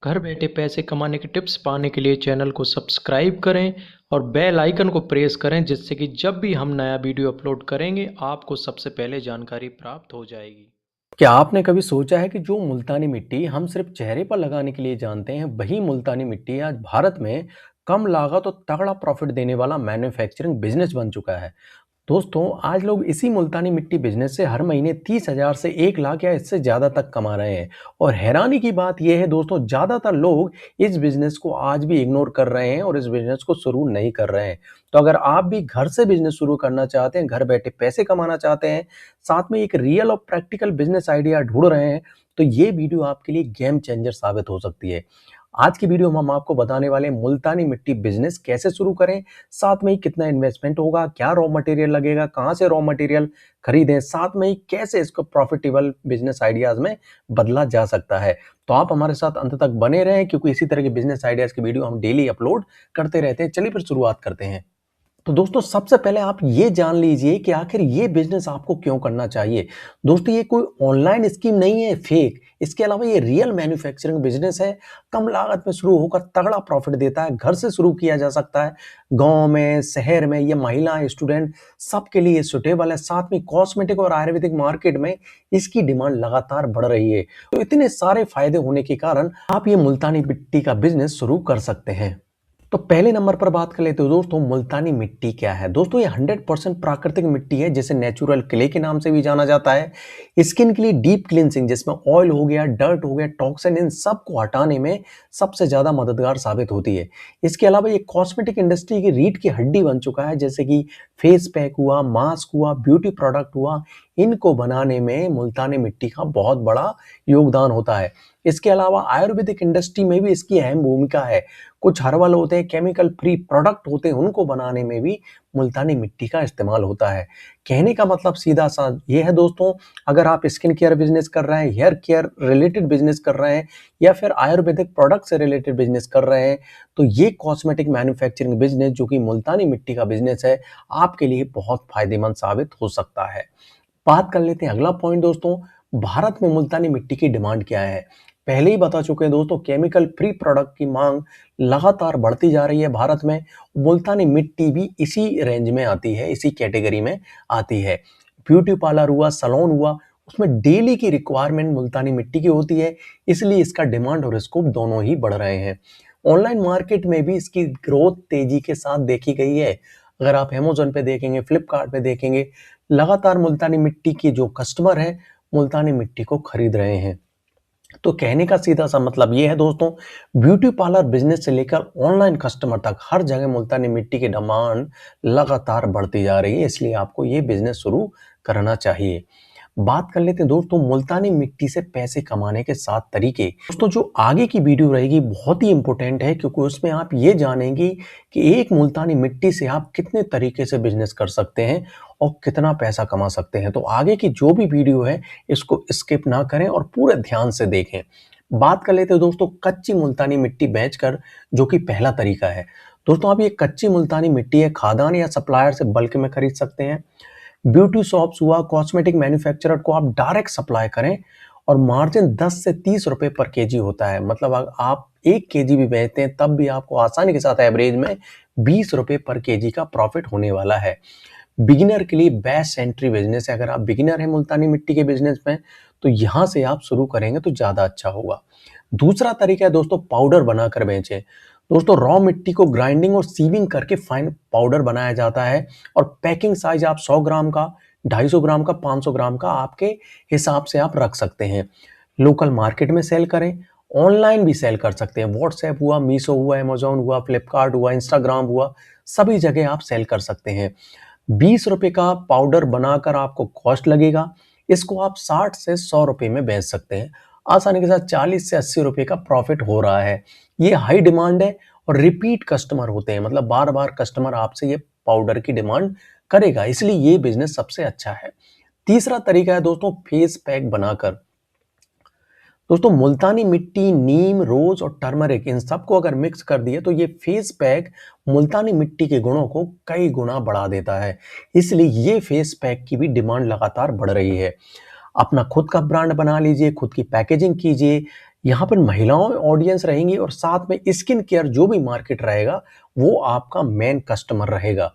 घर बैठे पैसे कमाने के टिप्स पाने के लिए चैनल को सब्सक्राइब करें और बेल आइकन को प्रेस करें, जिससे कि जब भी हम नया वीडियो अपलोड करेंगे आपको सबसे पहले जानकारी प्राप्त हो जाएगी। क्या आपने कभी सोचा है कि जो मुल्तानी मिट्टी हम सिर्फ चेहरे पर लगाने के लिए जानते हैं, वही मुल्तानी मिट्टी आज भारत में कम लागत और तगड़ा प्रॉफिट देने वाला मैन्युफैक्चरिंग बिजनेस बन चुका है। दोस्तों, आज लोग इसी मुल्तानी मिट्टी बिजनेस से हर महीने 30,000 से 1 लाख या इससे ज़्यादा तक कमा रहे हैं। और हैरानी की बात यह है दोस्तों, ज़्यादातर लोग इस बिजनेस को आज भी इग्नोर कर रहे हैं और इस बिजनेस को शुरू नहीं कर रहे हैं। तो अगर आप भी घर से बिजनेस शुरू करना चाहते हैं, घर बैठे पैसे कमाना चाहते हैं, साथ में एक रियल और प्रैक्टिकल बिजनेस आइडिया ढूंढ रहे हैं, तो ये वीडियो आपके लिए गेम चेंजर साबित हो सकती है। आज की वीडियो में हम आपको बताने वाले हैं मुल्तानी मिट्टी बिजनेस कैसे शुरू करें, साथ में ही कितना इन्वेस्टमेंट होगा, क्या रॉ मटेरियल लगेगा, कहां से रॉ मटेरियल खरीदें, साथ में ही कैसे इसको प्रॉफिटेबल बिजनेस आइडियाज में बदला जा सकता है। तो आप हमारे साथ अंत तक बने रहें, क्योंकि इसी तरह के बिजनेस आइडियाज की वीडियो हम डेली अपलोड करते रहते हैं। चलिए फिर शुरुआत करते हैं। तो दोस्तों, सबसे पहले आप ये जान लीजिए कि आखिर ये बिजनेस आपको क्यों करना चाहिए। दोस्तों, ये कोई ऑनलाइन स्कीम नहीं है फेक, इसके अलावा ये रियल मैन्युफैक्चरिंग बिजनेस है। कम लागत में शुरू होकर तगड़ा प्रॉफिट देता है। घर से शुरू किया जा सकता है, गांव में, शहर में, ये महिला, स्टूडेंट सबके लिए सुटेबल है। साथ में कॉस्मेटिक और आयुर्वेदिक मार्केट में इसकी डिमांड लगातार बढ़ रही है। तो इतने सारे फायदे होने के कारण आप ये मुल्तानी मिट्टी का बिजनेस शुरू कर सकते हैं। तो पहले नंबर पर बात कर लेते हो दोस्तों, मुल्तानी मिट्टी क्या है। दोस्तों, ये 100% प्राकृतिक मिट्टी है, जिसे नेचुरल क्ले के नाम से भी जाना जाता है। स्किन के लिए डीप क्लींसिंग, जिसमें ऑयल हो गया, डर्ट हो गया, टॉक्सिन, इन सब को हटाने में सबसे ज्यादा मददगार साबित होती है। इसके अलावा ये कॉस्मेटिक इंडस्ट्री की रीढ़ की हड्डी बन चुका है, जैसे कि फेस पैक हुआ, मास्क हुआ, ब्यूटी प्रोडक्ट हुआ, इनको बनाने में मुल्तानी मिट्टी का बहुत बड़ा योगदान होता है। इसके अलावा आयुर्वेदिक इंडस्ट्री में भी इसकी अहम भूमिका है। कुछ हर्बल होते हैं, केमिकल फ्री प्रोडक्ट होते हैं, उनको बनाने में भी मुल्तानी मिट्टी का इस्तेमाल होता है। कहने का मतलब सीधा सा ये है दोस्तों, अगर आप स्किन केयर बिजनेस कर रहे हैं, हेयर केयर रिलेटेड बिजनेस कर रहे हैं, या फिर आयुर्वेदिक प्रोडक्ट से रिलेटेड बिजनेस कर रहे हैं, तो ये कॉस्मेटिक मैन्युफैक्चरिंग बिजनेस, जो कि मुल्तानी मिट्टी का बिजनेस है, आपके लिए बहुत फायदेमंद साबित हो सकता है। बात कर लेते हैं अगला पॉइंट दोस्तों, भारत में मुल्तानी मिट्टी की डिमांड क्या है। पहले ही बता चुके हैं दोस्तों, केमिकल फ्री प्रोडक्ट की मांग लगातार बढ़ती जा रही है भारत में। मुल्तानी मिट्टी भी इसी रेंज में आती है, इसी कैटेगरी में आती है। ब्यूटी पार्लर हुआ, सैलून हुआ, उसमें डेली की रिक्वायरमेंट मुल्तानी मिट्टी की होती है, इसलिए इसका डिमांड और स्कोप दोनों ही बढ़ रहे हैं। ऑनलाइन मार्केट में भी इसकी ग्रोथ तेजी के साथ देखी गई है। अगर आप अमेज़न पे देखेंगे, फ्लिपकार्ट पे देखेंगे, लगातार मुल्तानी मिट्टी के जो कस्टमर हैं, मुल्तानी मिट्टी को खरीद रहे हैं। तो कहने का सीधा सा मतलब ये है दोस्तों, ब्यूटी पार्लर बिजनेस से लेकर ऑनलाइन कस्टमर तक हर जगह मुल्तानी मिट्टी की डिमांड लगातार बढ़ती जा रही है, इसलिए आपको ये बिजनेस शुरू करना चाहिए। बात कर लेते हैं दोस्तों, मुल्तानी मिट्टी से पैसे कमाने के 7 तरीके। दोस्तों, जो आगे की वीडियो रहेगी बहुत ही इंपॉर्टेंट है, क्योंकि उसमें आप ये जानेंगे कि एक मुल्तानी मिट्टी से आप कितने तरीके से बिजनेस कर सकते हैं और कितना पैसा कमा सकते हैं। तो आगे की जो भी वीडियो है, इसको स्किप ना करें और पूरे ध्यान से देखें। बात कर लेते हैं दोस्तों, कच्ची मुल्तानी मिट्टी बेचकर, जो कि पहला तरीका है। दोस्तों, आप ये कच्ची मुल्तानी मिट्टी है, खादान या सप्लायर से बल्क में खरीद सकते हैं। ब्यूटी शॉप्स हुआ, कॉस्मेटिक मैन्युफैक्चरर को आप डायरेक्ट सप्लाई करें, और मार्जिन 10 से 30 रुपए पर केजी होता है। मतलब अगर आप 1 केजी भी बेचते हैं, तब भी आपको आसानी के साथ एवरेज में 20 रुपए पर केजी का प्रॉफिट होने वाला है। बिगिनर के लिए बेस्ट एंट्री बिजनेस है। अगर आप बिगिनर हैं मुल्तानी मिट्टी के बिजनेस में, तो यहां से आप शुरू करेंगे तो ज्यादा अच्छा होगा। दूसरा तरीका है दोस्तों, पाउडर बनाकर बेचें। दोस्तों, रॉ मिट्टी को ग्राइंडिंग और सीविंग करके फाइन पाउडर बनाया जाता है, और पैकिंग साइज आप 100 ग्राम का, 250 ग्राम का, 500 ग्राम का आपके हिसाब से आप रख सकते हैं। लोकल मार्केट में सेल करें, ऑनलाइन भी सेल कर सकते हैं। व्हाट्सएप हुआ, मीशो हुआ, अमेजोन हुआ, फ्लिपकार्ट हुआ, इंस्टाग्राम हुआ, सभी जगह आप सेल कर सकते हैं। 20 रुपए का पाउडर बनाकर आपको कॉस्ट लगेगा, इसको आप 60 से 100 रुपए में बेच सकते हैं। आसानी के साथ 40 से 80 रुपए का प्रॉफिट हो रहा है। ये हाई डिमांड है और रिपीट कस्टमर होते हैं, मतलब बार बार कस्टमर आपसे ये पाउडर की डिमांड करेगा, इसलिए ये बिजनेस सबसे अच्छा है। तीसरा तरीका है दोस्तों, फेस पैक बनाकर। दोस्तों, मुल्तानी मिट्टी, नीम, रोज और टर्मरिक, इन सबको अगर मिक्स कर दिए तो ये फेस पैक मुल्तानी मिट्टी के गुणों को कई गुना बढ़ा देता है, इसलिए ये फेस पैक की भी डिमांड लगातार बढ़ रही है। अपना खुद का ब्रांड बना लीजिए, खुद की पैकेजिंग कीजिए, यहाँ पर महिलाओं ऑडियंस रहेंगी और साथ में स्किन केयर जो भी मार्केट रहेगा वो आपका मेन कस्टमर रहेगा।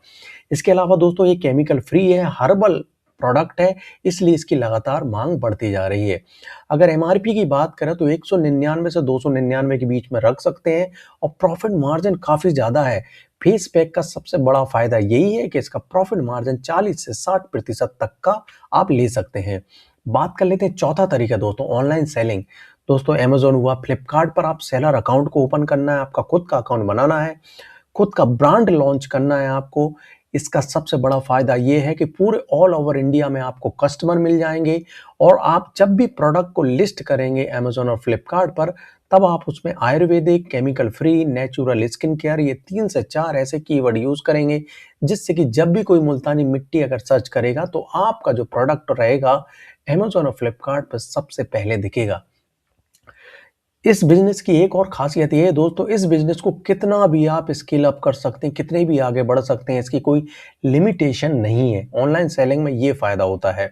इसके अलावा दोस्तों ये केमिकल फ्री है, हर्बल प्रोडक्ट है, इसलिए इसकी लगातार मांग बढ़ती जा रही है। अगर एमआरपी की बात करें तो 199 से 299 के बीच में रख सकते हैं और प्रॉफिट मार्जिन काफ़ी ज़्यादा है। फेस पैक का सबसे बड़ा फायदा यही है कि इसका प्रॉफिट मार्जिन 40 से 60% तक का आप ले सकते हैं। बात कर लेते हैं चौथा तरीका दोस्तों, ऑनलाइन सेलिंग। दोस्तों अमेज़न हुआ, फ्लिपकार्ट पर आप सेलर अकाउंट को ओपन करना है, आपका खुद का अकाउंट बनाना है, खुद का ब्रांड लॉन्च करना है आपको। इसका सबसे बड़ा फ़ायदा ये है कि पूरे ऑल ओवर इंडिया में आपको कस्टमर मिल जाएँगे और आप जब भी प्रोडक्ट को लिस्ट करेंगे अमेज़न और फ्लिपकार्ट पर, तब आप उसमें Ayurvedic, chemical free, natural skin care ये 3 से 4 ऐसे कीवर्ड यूज़ करेंगे, जिससे कि जब भी कोई मुल्तानी मिट्टी अगर सर्च करेगा तो आपका जो प्रोडक्ट रहेगा अमेज़न और फ्लिपकार्ट पर सबसे पहले दिखेगा। इस बिज़नेस की एक और ख़ासियत ये है दोस्तों, इस बिज़नेस को कितना भी आप स्केल अप कर सकते हैं, कितने भी आगे बढ़ सकते हैं, इसकी कोई लिमिटेशन नहीं है। ऑनलाइन सेलिंग में ये फ़ायदा होता है।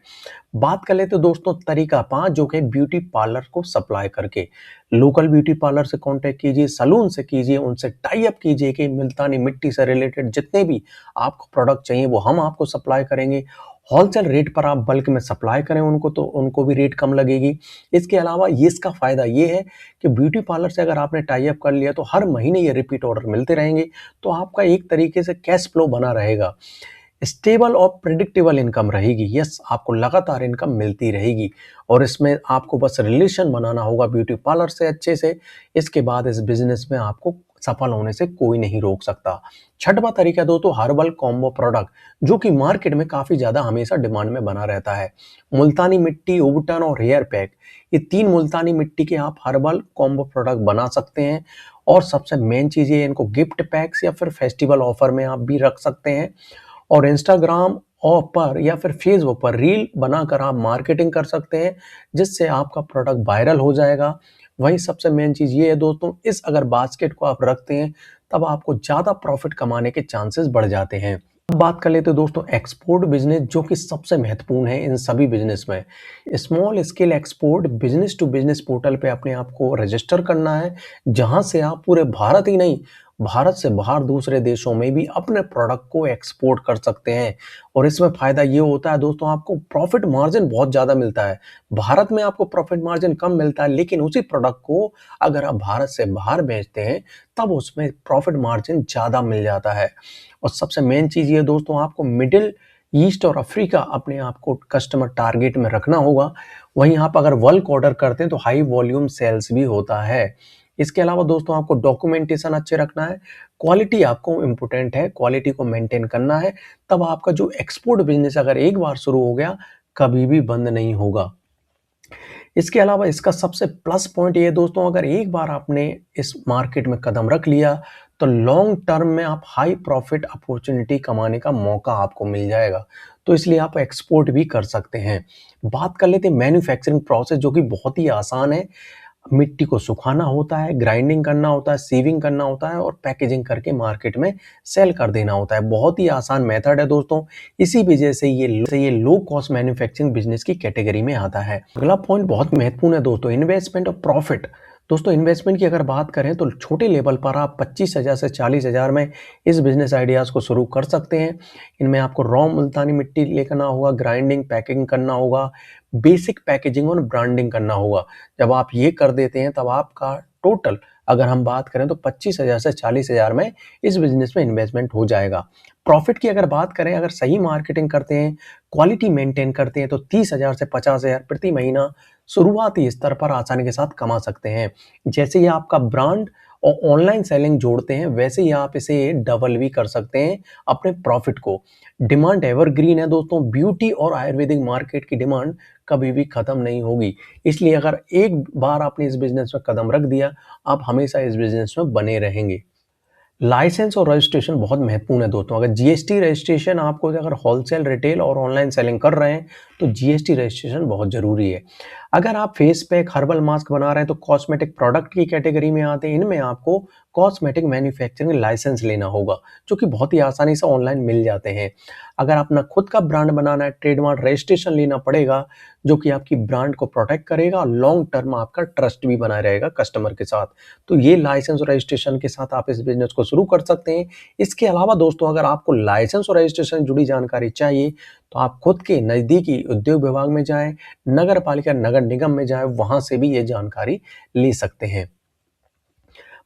बात कर लेते हैं दोस्तों तरीका 5 जो कि ब्यूटी पार्लर को सप्लाई करके। लोकल ब्यूटी पार्लर से कॉन्टैक्ट कीजिए, सैलून से कीजिए, उनसे टाई अप कीजिए कि मुल्तानी मिट्टी से रिलेटेड जितने भी आपको प्रोडक्ट चाहिए वो हम आपको सप्लाई करेंगे। होलसेल रेट पर आप बल्क में सप्लाई करें उनको तो उनको भी रेट कम लगेगी। इसके अलावा ये इसका फ़ायदा ये है कि ब्यूटी पार्लर से अगर आपने टाई अप कर लिया तो हर महीने ये रिपीट ऑर्डर मिलते रहेंगे, तो आपका एक तरीके से कैश फ्लो बना रहेगा। स्टेबल और प्रेडिक्टेबल इनकम रहेगी। यस, आपको लगातार इनकम मिलती रहेगी और इसमें आपको बस रिलेशन बनाना होगा ब्यूटी पार्लर से अच्छे से। इसके बाद इस बिज़नेस में आपको सफल होने से कोई नहीं रोक सकता। छठवां तरीका दोस्तों हर्बल कॉम्बो प्रोडक्ट, जो कि मार्केट में काफ़ी ज़्यादा हमेशा डिमांड में बना रहता है। मुल्तानी मिट्टी, उबटन और हेयर पैक, ये 3 मुल्तानी मिट्टी के आप हर्बल कॉम्बो प्रोडक्ट बना सकते हैं और सबसे मेन चीज़ ये इनको गिफ्ट पैक्स या फिर फेस्टिवल ऑफर में आप भी रख सकते हैं और इंस्टाग्राम और पर या फिर फेसबुक पर रील बनाकर आप मार्केटिंग कर सकते हैं, जिससे आपका प्रोडक्ट वायरल हो जाएगा। वहीं सबसे मेन चीज़ ये है दोस्तों, इस अगर बास्केट को आप रखते हैं तब आपको ज़्यादा प्रॉफिट कमाने के चांसेस बढ़ जाते हैं। अब बात कर लेते हैं दोस्तों एक्सपोर्ट बिजनेस, जो कि सबसे महत्वपूर्ण है इन सभी बिजनेस में। Small scale export business to business portal पे अपने आप को रजिस्टर करना है, जहां से आप पूरे भारत ही नहीं, भारत से बाहर दूसरे देशों में भी अपने प्रोडक्ट को एक्सपोर्ट कर सकते हैं। और इसमें फ़ायदा ये होता है दोस्तों, आपको प्रॉफिट मार्जिन बहुत ज़्यादा मिलता है। भारत में आपको प्रॉफिट मार्जिन कम मिलता है, लेकिन उसी प्रोडक्ट को अगर आप भारत से बाहर बेचते हैं तब उसमें प्रॉफिट मार्जिन ज़्यादा मिल जाता है। और सबसे मेन चीज़ ये दोस्तों, आपको मिडिल ईस्ट और अफ्रीका अपने आप को कस्टमर टारगेट में रखना होगा। वहीं आप अगर बल्क ऑर्डर करते हैं तो हाई वॉल्यूम सेल्स भी होता है। इसके अलावा दोस्तों आपको डॉक्यूमेंटेशन अच्छे रखना है, क्वालिटी आपको इम्पोर्टेंट है, क्वालिटी को मेंटेन करना है, तब आपका जो एक्सपोर्ट बिजनेस अगर एक बार शुरू हो गया कभी भी बंद नहीं होगा। इसके अलावा इसका सबसे प्लस पॉइंट ये है दोस्तों, अगर एक बार आपने इस मार्केट में कदम रख लिया तो लॉन्ग टर्म में आप हाई प्रॉफिट अपॉर्चुनिटी कमाने का मौका आपको मिल जाएगा। तो इसलिए आप एक्सपोर्ट भी कर सकते हैं। बात कर लेते हैं मैन्युफैक्चरिंग प्रोसेस, जो कि बहुत ही आसान है। मिट्टी को सुखाना होता है, ग्राइंडिंग करना होता है, सीविंग करना होता है और पैकेजिंग करके मार्केट में सेल कर देना होता है। बहुत ही आसान मेथड है दोस्तों। इसी वजह से ये लो कॉस्ट मैन्युफैक्चरिंग बिजनेस की कैटेगरी में आता है। अगला पॉइंट बहुत महत्वपूर्ण है दोस्तों, इन्वेस्टमेंट और प्रॉफिट। दोस्तों इन्वेस्टमेंट की अगर बात करें तो छोटे लेवल पर आप 25,000 से 40,000 में इस बिजनेस आइडियाज़ को शुरू कर सकते हैं। इनमें आपको रॉ मुल्तानी मिट्टी लेकर होगा, ग्राइंडिंग पैकिंग करना होगा, बेसिक पैकेजिंग और ब्रांडिंग करना होगा। जब आप ये कर देते हैं तब आपका टोटल अगर हम बात करें तो 25,000 से 40,000 में इस बिजनेस में इन्वेस्टमेंट हो जाएगा। प्रॉफिट की अगर बात करें, अगर सही मार्केटिंग करते हैं, क्वालिटी मेंटेन करते हैं तो 30,000 से 50,000 प्रति महीना शुरुआती स्तर पर आसानी के साथ कमा सकते हैं। जैसे ही आपका ब्रांड और ऑनलाइन सेलिंग जोड़ते हैं वैसे ही आप इसे डबल भी कर सकते हैं अपने प्रॉफिट को। डिमांड एवरग्रीन है दोस्तों, ब्यूटी और आयुर्वेदिक मार्केट की डिमांड कभी भी खत्म नहीं होगी। इसलिए अगर एक बार आपने इस बिजनेस में कदम रख दिया, आप हमेशा इस बिजनेस में बने रहेंगे। लाइसेंस और रजिस्ट्रेशन बहुत महत्वपूर्ण है दोस्तों। अगर जीएसटी रजिस्ट्रेशन आपको, अगर होलसेल, रिटेल और ऑनलाइन सेलिंग कर रहे हैं तो जीएसटी रजिस्ट्रेशन बहुत ज़रूरी है। अगर आप फेस पैक, हर्बल मास्क बना रहे हैं तो कॉस्मेटिक प्रोडक्ट की कैटेगरी में आते हैं। इनमें आपको कॉस्मेटिक मैन्युफैक्चरिंग लाइसेंस लेना होगा, जो कि बहुत ही आसानी से ऑनलाइन मिल जाते हैं। अगर अपना खुद का ब्रांड बनाना है, ट्रेडमार्क रजिस्ट्रेशन लेना पड़ेगा, जो कि आपकी ब्रांड को प्रोटेक्ट करेगा और लॉन्ग टर्म आपका ट्रस्ट भी बना रहेगा कस्टमर के साथ। तो ये लाइसेंस और रजिस्ट्रेशन के साथ आप इस बिज़नेस को शुरू कर सकते हैं। इसके अलावा दोस्तों, अगर आपको लाइसेंस और रजिस्ट्रेशन से जुड़ी जानकारी चाहिए, तो आप खुद के नज़दीकी उद्योग विभाग में जाएँ, नगर पालिका, नगर निगम में जाएँ, वहाँ से भी ये जानकारी ले सकते हैं।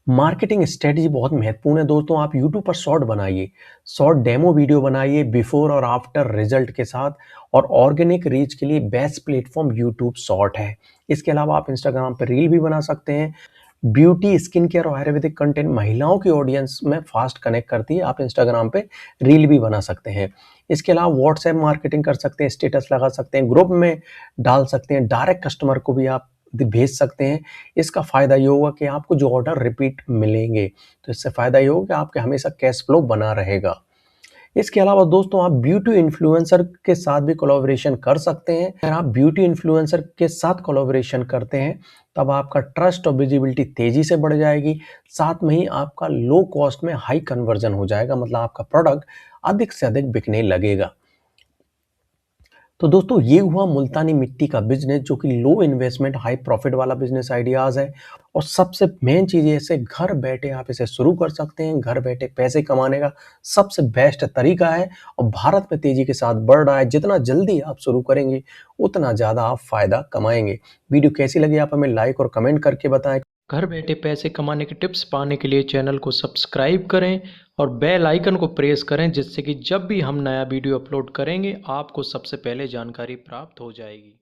मार्केटिंग स्ट्रेटजी बहुत महत्वपूर्ण है दोस्तों। आप यूट्यूब पर शॉर्ट बनाइए, शॉर्ट डेमो वीडियो बनाइए बिफोर और आफ्टर रिजल्ट के साथ, और ऑर्गेनिक रीच के लिए बेस्ट प्लेटफॉर्म यूट्यूब शॉर्ट है। इसके अलावा आप इंस्टाग्राम पर रील भी बना सकते हैं। ब्यूटी, स्किन केयर और आयुर्वेदिक कंटेंट महिलाओं की ऑडियंस में फास्ट कनेक्ट करती है, आप इंस्टाग्राम पे रील भी बना सकते हैं। इसके अलावा व्हाट्सएप मार्केटिंग कर सकते हैं, स्टेटस लगा सकते हैं, ग्रुप में डाल सकते हैं, डायरेक्ट कस्टमर को भी आप भेज सकते हैं। इसका फ़ायदा ये होगा कि आपको जो ऑर्डर रिपीट मिलेंगे, तो इससे फ़ायदा ये होगा कि आपके हमेशा कैश फ्लो बना रहेगा। इसके अलावा दोस्तों, आप ब्यूटी इन्फ्लुएंसर के साथ भी कोलैबोरेशन कर सकते हैं। अगर आप ब्यूटी इन्फ्लुएंसर के साथ कोलैबोरेशन करते हैं, तब आपका ट्रस्ट और विजिबिलिटी तेज़ी से बढ़ जाएगी। साथ में ही आपका लो कॉस्ट में हाई कन्वर्जन हो जाएगा, मतलब आपका प्रोडक्ट अधिक से अधिक बिकने लगेगा। तो दोस्तों, ये हुआ मुल्तानी मिट्टी का बिजनेस, जो कि लो इन्वेस्टमेंट हाई प्रॉफिट वाला बिजनेस आइडियाज़ है। और सबसे मेन चीज़ ये, इसे घर बैठे आप इसे शुरू कर सकते हैं। घर बैठे पैसे कमाने का सबसे बेस्ट तरीका है, और भारत में तेज़ी के साथ बढ़ रहा है। जितना जल्दी आप शुरू करेंगे, उतना ज़्यादा आप फ़ायदा कमाएंगे। वीडियो कैसी लगी आप हमें लाइक और कमेंट करके बताएं। घर बैठे पैसे कमाने के टिप्स पाने के लिए चैनल को सब्सक्राइब करें और बेल आइकन को प्रेस करें, जिससे कि जब भी हम नया वीडियो अपलोड करेंगे आपको सबसे पहले जानकारी प्राप्त हो जाएगी।